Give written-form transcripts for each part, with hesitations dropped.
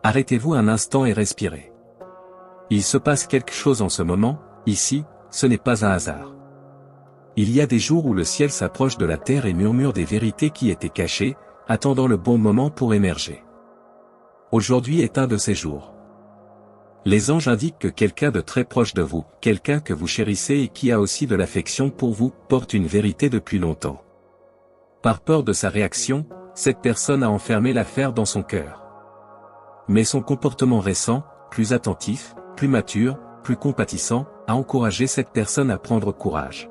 Arrêtez-vous un instant et respirez. Il se passe quelque chose en ce moment, ici, ce n'est pas un hasard. Il y a des jours où le ciel s'approche de la terre et murmure des vérités qui étaient cachées, attendant le bon moment pour émerger. Aujourd'hui est un de ces jours. Les anges indiquent que quelqu'un de très proche de vous, quelqu'un que vous chérissez et qui a aussi de l'affection pour vous, porte une vérité depuis longtemps. Par peur de sa réaction, cette personne a enfermé l'affaire dans son cœur. Mais son comportement récent, plus attentif, plus mature, plus compatissant, a encouragé cette personne à prendre courage.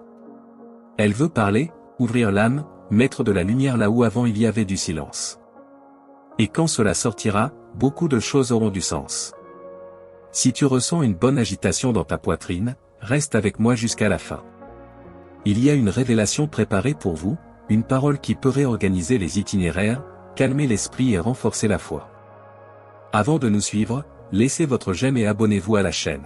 Elle veut parler, ouvrir l'âme, mettre de la lumière là où avant il y avait du silence. Et quand cela sortira, beaucoup de choses auront du sens. Si tu ressens une bonne agitation dans ta poitrine, reste avec moi jusqu'à la fin. Il y a une révélation préparée pour vous, une parole qui peut réorganiser les itinéraires, calmer l'esprit et renforcer la foi. Avant de nous suivre, laissez votre j'aime et abonnez-vous à la chaîne.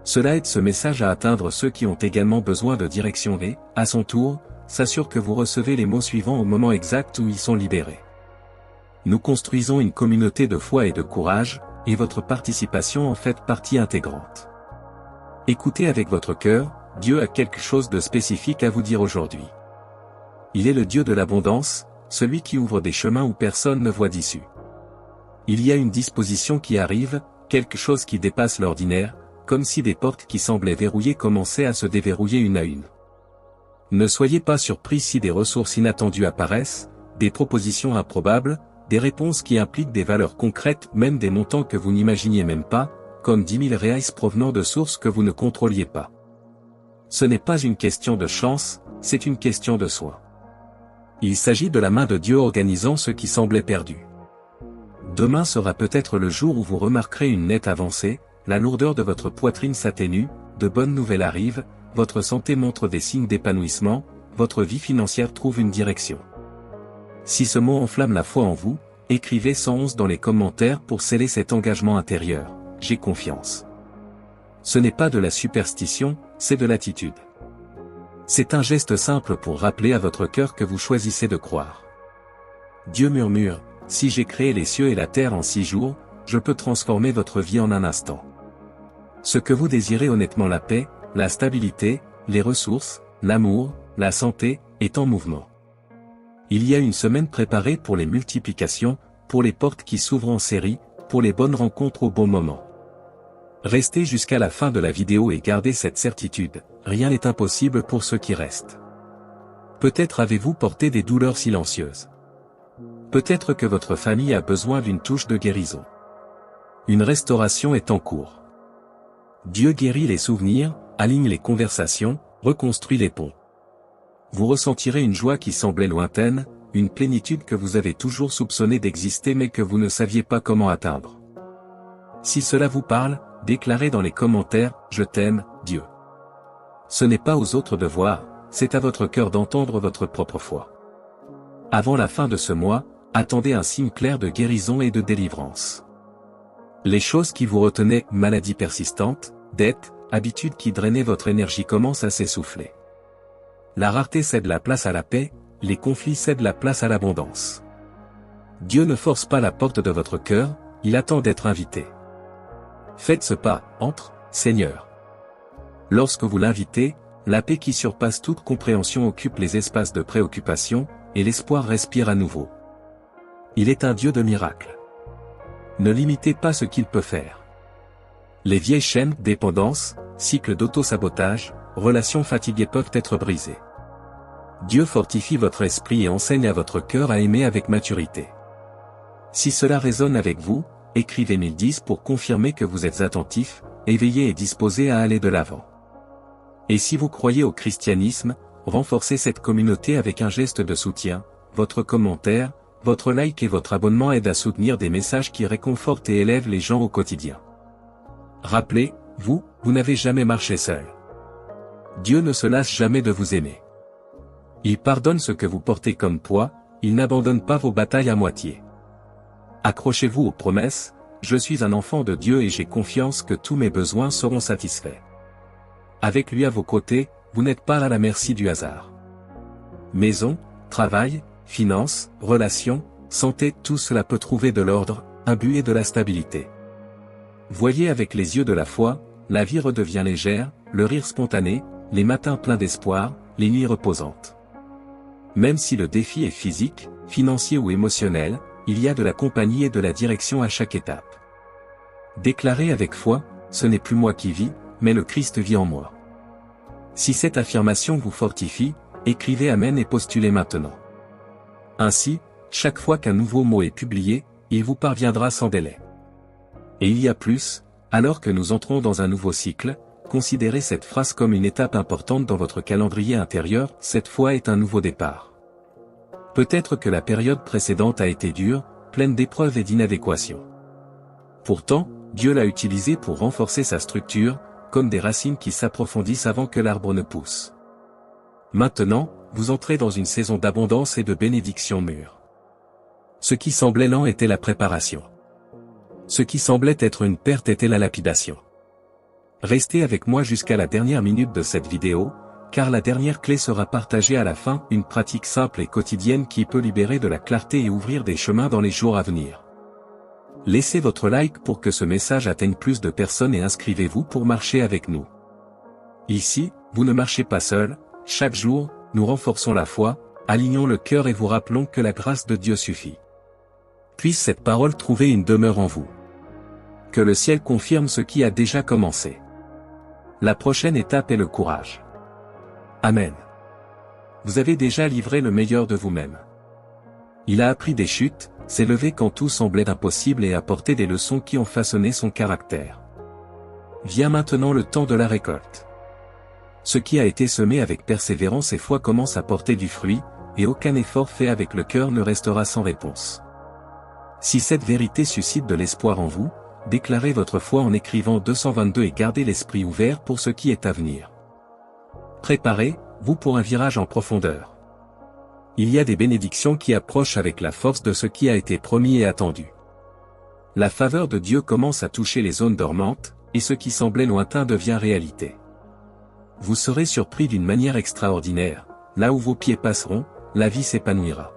Cela aide ce message à atteindre ceux qui ont également besoin de direction et, à son tour, s'assure que vous recevez les mots suivants au moment exact où ils sont libérés. Nous construisons une communauté de foi et de courage, et votre participation en fait partie intégrante. Écoutez avec votre cœur, Dieu a quelque chose de spécifique à vous dire aujourd'hui. Il est le Dieu de l'abondance, celui qui ouvre des chemins où personne ne voit d'issue. Il y a une disposition qui arrive, quelque chose qui dépasse l'ordinaire, comme si des portes qui semblaient verrouillées commençaient à se déverrouiller une à une. Ne soyez pas surpris si des ressources inattendues apparaissent, des propositions improbables, des réponses qui impliquent des valeurs concrètes, même des montants que vous n'imaginiez même pas, comme 10 000 reais provenant de sources que vous ne contrôliez pas. Ce n'est pas une question de chance, c'est une question de soin. Il s'agit de la main de Dieu organisant ce qui semblait perdu. Demain sera peut-être le jour où vous remarquerez une nette avancée, la lourdeur de votre poitrine s'atténue, de bonnes nouvelles arrivent, votre santé montre des signes d'épanouissement, votre vie financière trouve une direction. Si ce mot enflamme la foi en vous, écrivez 111 dans les commentaires pour sceller cet engagement intérieur, j'ai confiance. Ce n'est pas de la superstition, c'est de l'attitude. C'est un geste simple pour rappeler à votre cœur que vous choisissez de croire. Dieu murmure, si j'ai créé les cieux et la terre en 6 jours, je peux transformer votre vie en un instant. Ce que vous désirez honnêtement, la paix, la stabilité, les ressources, l'amour, la santé, est en mouvement. Il y a une semaine préparée pour les multiplications, pour les portes qui s'ouvrent en série, pour les bonnes rencontres au bon moment. Restez jusqu'à la fin de la vidéo et gardez cette certitude, rien n'est impossible pour ceux qui restent. Peut-être avez-vous porté des douleurs silencieuses. Peut-être que votre famille a besoin d'une touche de guérison. Une restauration est en cours. Dieu guérit les souvenirs, aligne les conversations, reconstruit les ponts. Vous ressentirez une joie qui semblait lointaine, une plénitude que vous avez toujours soupçonné d'exister mais que vous ne saviez pas comment atteindre. Si cela vous parle, déclarez dans les commentaires « Je t'aime, Dieu ». Ce n'est pas aux autres de voir, c'est à votre cœur d'entendre votre propre foi. Avant la fin de ce mois, attendez un signe clair de guérison et de délivrance. Les choses qui vous retenaient, maladies persistantes, dettes, habitudes qui drainaient votre énergie commencent à s'essouffler. La rareté cède la place à la paix, les conflits cèdent la place à l'abondance. Dieu ne force pas la porte de votre cœur, il attend d'être invité. Faites ce pas, entre, Seigneur. Lorsque vous l'invitez, la paix qui surpasse toute compréhension occupe les espaces de préoccupation, et l'espoir respire à nouveau. Il est un Dieu de miracles. Ne limitez pas ce qu'il peut faire. Les vieilles chaînes, dépendances, cycles d'auto-sabotage, relations fatiguées peuvent être brisées. Dieu fortifie votre esprit et enseigne à votre cœur à aimer avec maturité. Si cela résonne avec vous, écrivez 1010 pour confirmer que vous êtes attentif, éveillé et disposé à aller de l'avant. Et si vous croyez au christianisme, renforcez cette communauté avec un geste de soutien, votre commentaire, votre like et votre abonnement aident à soutenir des messages qui réconfortent et élèvent les gens au quotidien. Rappelez, vous n'avez jamais marché seul. Dieu ne se lasse jamais de vous aimer. Il pardonne ce que vous portez comme poids, il n'abandonne pas vos batailles à moitié. Accrochez-vous aux promesses, je suis un enfant de Dieu et j'ai confiance que tous mes besoins seront satisfaits. Avec lui à vos côtés, vous n'êtes pas à la merci du hasard. Maison, travail, finances, relations, santé, tout cela peut trouver de l'ordre, un but et de la stabilité. Voyez avec les yeux de la foi, la vie redevient légère, le rire spontané, les matins pleins d'espoir, les nuits reposantes. Même si le défi est physique, financier ou émotionnel, il y a de la compagnie et de la direction à chaque étape. Déclarez avec foi, ce n'est plus moi qui vis, mais le Christ vit en moi. Si cette affirmation vous fortifie, écrivez Amen et postulez maintenant. Ainsi, chaque fois qu'un nouveau mot est publié, il vous parviendra sans délai. Et il y a plus, alors que nous entrons dans un nouveau cycle, considérez cette phrase comme une étape importante dans votre calendrier intérieur, cette fois est un nouveau départ. Peut-être que la période précédente a été dure, pleine d'épreuves et d'inadéquations. Pourtant, Dieu l'a utilisée pour renforcer sa structure, comme des racines qui s'approfondissent avant que l'arbre ne pousse. Maintenant, vous entrez dans une saison d'abondance et de bénédiction mûre. Ce qui semblait lent était la préparation. Ce qui semblait être une perte était la lapidation. Restez avec moi jusqu'à la dernière minute de cette vidéo, car la dernière clé sera partagée à la fin, une pratique simple et quotidienne qui peut libérer de la clarté et ouvrir des chemins dans les jours à venir. Laissez votre like pour que ce message atteigne plus de personnes et inscrivez-vous pour marcher avec nous. Ici, vous ne marchez pas seul, chaque jour, nous renforçons la foi, alignons le cœur et vous rappelons que la grâce de Dieu suffit. Puisse cette parole trouver une demeure en vous. Que le ciel confirme ce qui a déjà commencé. La prochaine étape est le courage. Amen. Vous avez déjà livré le meilleur de vous-même. Il a appris des chutes, s'est levé quand tout semblait impossible et apporté des leçons qui ont façonné son caractère. Vient maintenant le temps de la récolte. Ce qui a été semé avec persévérance et foi commence à porter du fruit, et aucun effort fait avec le cœur ne restera sans réponse. Si cette vérité suscite de l'espoir en vous, déclarez votre foi en écrivant 222 et gardez l'esprit ouvert pour ce qui est à venir. Préparez-vous pour un virage en profondeur. Il y a des bénédictions qui approchent avec la force de ce qui a été promis et attendu. La faveur de Dieu commence à toucher les zones dormantes, et ce qui semblait lointain devient réalité. Vous serez surpris d'une manière extraordinaire, là où vos pieds passeront, la vie s'épanouira.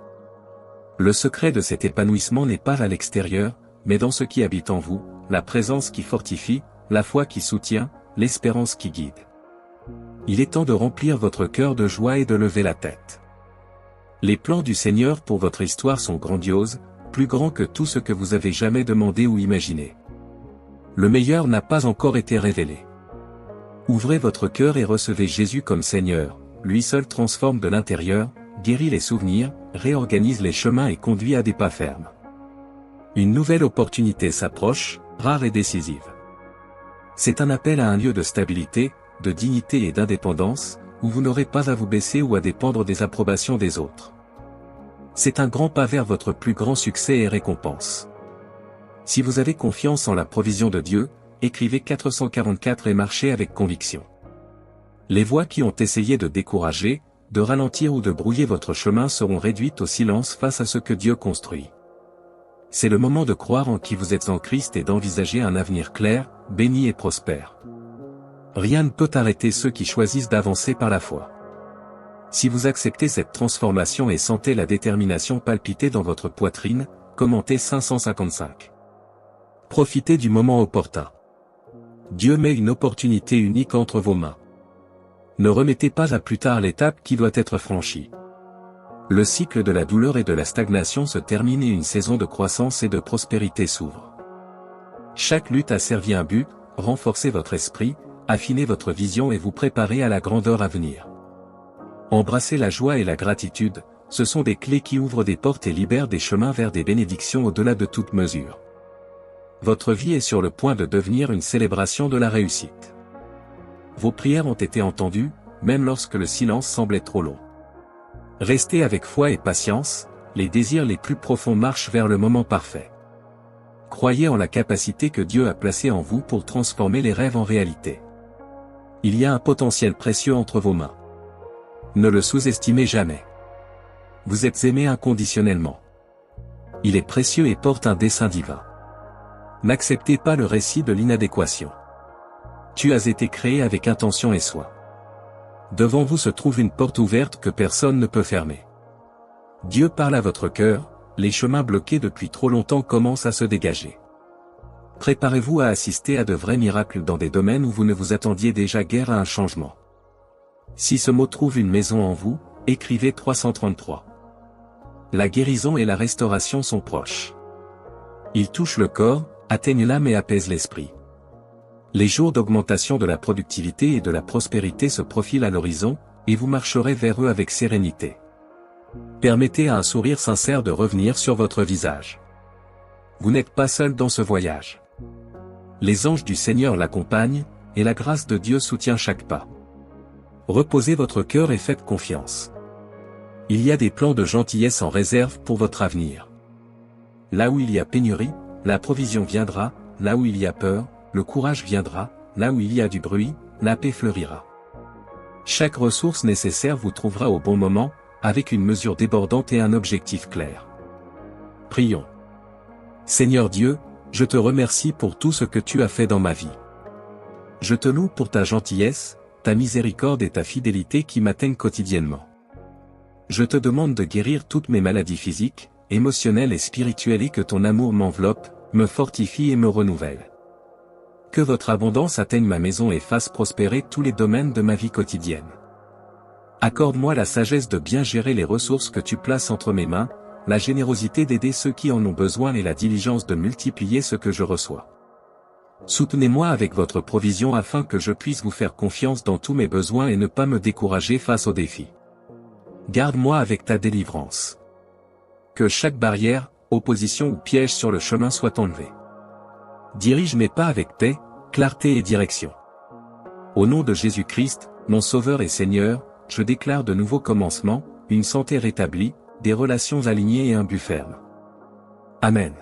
Le secret de cet épanouissement n'est pas à l'extérieur, mais dans ce qui habite en vous, la présence qui fortifie, la foi qui soutient, l'espérance qui guide. Il est temps de remplir votre cœur de joie et de lever la tête. Les plans du Seigneur pour votre histoire sont grandioses, plus grands que tout ce que vous avez jamais demandé ou imaginé. Le meilleur n'a pas encore été révélé. Ouvrez votre cœur et recevez Jésus comme Seigneur, lui seul transforme de l'intérieur, guérit les souvenirs, réorganise les chemins et conduit à des pas fermes. Une nouvelle opportunité s'approche, rare et décisive. C'est un appel à un lieu de stabilité, de dignité et d'indépendance, où vous n'aurez pas à vous baisser ou à dépendre des approbations des autres. C'est un grand pas vers votre plus grand succès et récompense. Si vous avez confiance en la provision de Dieu, écrivez 444 et marchez avec conviction. Les voix qui ont essayé de décourager, de ralentir ou de brouiller votre chemin seront réduites au silence face à ce que Dieu construit. C'est le moment de croire en qui vous êtes en Christ et d'envisager un avenir clair, béni et prospère. Rien ne peut arrêter ceux qui choisissent d'avancer par la foi. Si vous acceptez cette transformation et sentez la détermination palpiter dans votre poitrine, commentez 555. Profitez du moment opportun. Dieu met une opportunité unique entre vos mains. Ne remettez pas à plus tard l'étape qui doit être franchie. Le cycle de la douleur et de la stagnation se termine et une saison de croissance et de prospérité s'ouvre. Chaque lutte a servi un but, renforcez votre esprit, affinez votre vision et vous préparez à la grandeur à venir. Embrassez la joie et la gratitude, ce sont des clés qui ouvrent des portes et libèrent des chemins vers des bénédictions au-delà de toute mesure. Votre vie est sur le point de devenir une célébration de la réussite. Vos prières ont été entendues, même lorsque le silence semblait trop long. Restez avec foi et patience, les désirs les plus profonds marchent vers le moment parfait. Croyez en la capacité que Dieu a placée en vous pour transformer les rêves en réalité. Il y a un potentiel précieux entre vos mains. Ne le sous-estimez jamais. Vous êtes aimé inconditionnellement. Il est précieux et porte un dessein divin. N'acceptez pas le récit de l'inadéquation. Tu as été créé avec intention et soin. Devant vous se trouve une porte ouverte que personne ne peut fermer. Dieu parle à votre cœur, les chemins bloqués depuis trop longtemps commencent à se dégager. Préparez-vous à assister à de vrais miracles dans des domaines où vous ne vous attendiez déjà guère à un changement. Si ce mot trouve une maison en vous, écrivez 333. La guérison et la restauration sont proches. Ils touchent le corps, atteignent l'âme et apaisent l'esprit. Les jours d'augmentation de la productivité et de la prospérité se profilent à l'horizon, et vous marcherez vers eux avec sérénité. Permettez à un sourire sincère de revenir sur votre visage. Vous n'êtes pas seul dans ce voyage. Les anges du Seigneur l'accompagnent, et la grâce de Dieu soutient chaque pas. Reposez votre cœur et faites confiance. Il y a des plans de gentillesse en réserve pour votre avenir. Là où il y a pénurie, la provision viendra, là où il y a peur, le courage viendra, là où il y a du bruit, la paix fleurira. Chaque ressource nécessaire vous trouvera au bon moment, avec une mesure débordante et un objectif clair. Prions. Seigneur Dieu, je te remercie pour tout ce que tu as fait dans ma vie. Je te loue pour ta gentillesse, ta miséricorde et ta fidélité qui m'atteignent quotidiennement. Je te demande de guérir toutes mes maladies physiques, émotionnelles et spirituelles et que ton amour m'enveloppe, me fortifie et me renouvelle. Que votre abondance atteigne ma maison et fasse prospérer tous les domaines de ma vie quotidienne. Accorde-moi la sagesse de bien gérer les ressources que tu places entre mes mains, la générosité d'aider ceux qui en ont besoin et la diligence de multiplier ce que je reçois. Soutenez-moi avec votre provision afin que je puisse vous faire confiance dans tous mes besoins et ne pas me décourager face aux défis. Garde-moi avec ta délivrance. Que chaque barrière, opposition ou piège sur le chemin soit enlevé. Dirige mes pas avec paix, clarté et direction. Au nom de Jésus-Christ, mon Sauveur et Seigneur, je déclare de nouveaux commencements, une santé rétablie, des relations alignées et un but ferme. Amen.